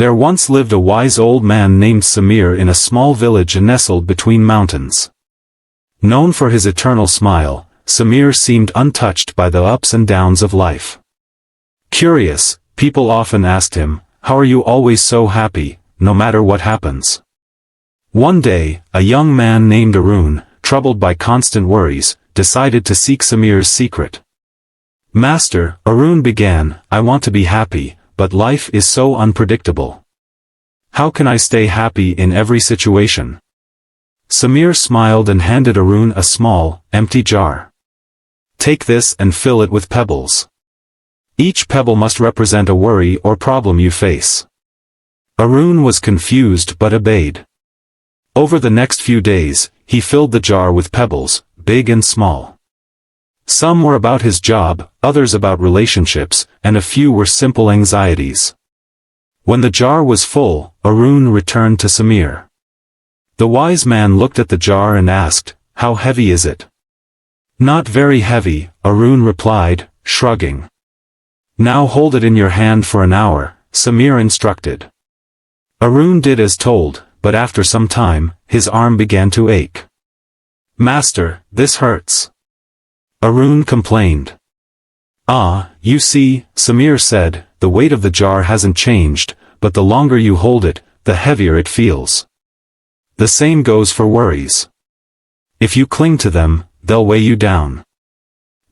There once lived a wise old man named Samir in a small village nestled between mountains. Known for his eternal smile, Samir seemed untouched by the ups and downs of life. Curious, people often asked him, "How are you always so happy, no matter what happens?" One day, a young man named Arun, troubled by constant worries, decided to seek Samir's secret. "Master," Arun began, "I want to be happy, but life is so unpredictable. How can I stay happy in every situation?" Samir smiled and handed Arun a small, empty jar. "Take this and fill it with pebbles. Each pebble must represent a worry or problem you face." Arun was confused but obeyed. Over the next few days, he filled the jar with pebbles, big and small. Some were about his job, others about relationships, and a few were simple anxieties. When the jar was full, Arun returned to Samir. The wise man looked at the jar and asked, "How heavy is it?" "Not very heavy," Arun replied, shrugging. "Now hold it in your hand for an hour," Samir instructed. Arun did as told, but after some time, his arm began to ache. "Master, this hurts," Arun complained. "Ah, you see," Samir said, "the weight of the jar hasn't changed, but the longer you hold it, the heavier it feels. The same goes for worries. If you cling to them, they'll weigh you down.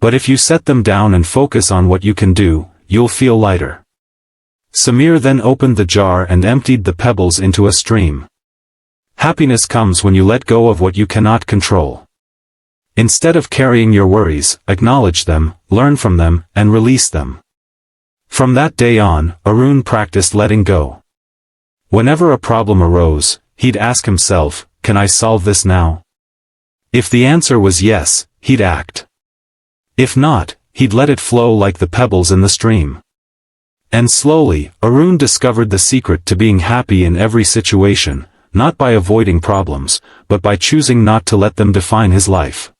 But if you set them down and focus on what you can do, you'll feel lighter." Samir then opened the jar and emptied the pebbles into a stream. Happiness comes when you let go of what you cannot control. Instead of carrying your worries, acknowledge them, learn from them, and release them. From that day on, Arun practiced letting go. Whenever a problem arose, he'd ask himself, "Can I solve this now?" If the answer was yes, he'd act. If not, he'd let it flow like the pebbles in the stream. And slowly, Arun discovered the secret to being happy in every situation, not by avoiding problems, but by choosing not to let them define his life.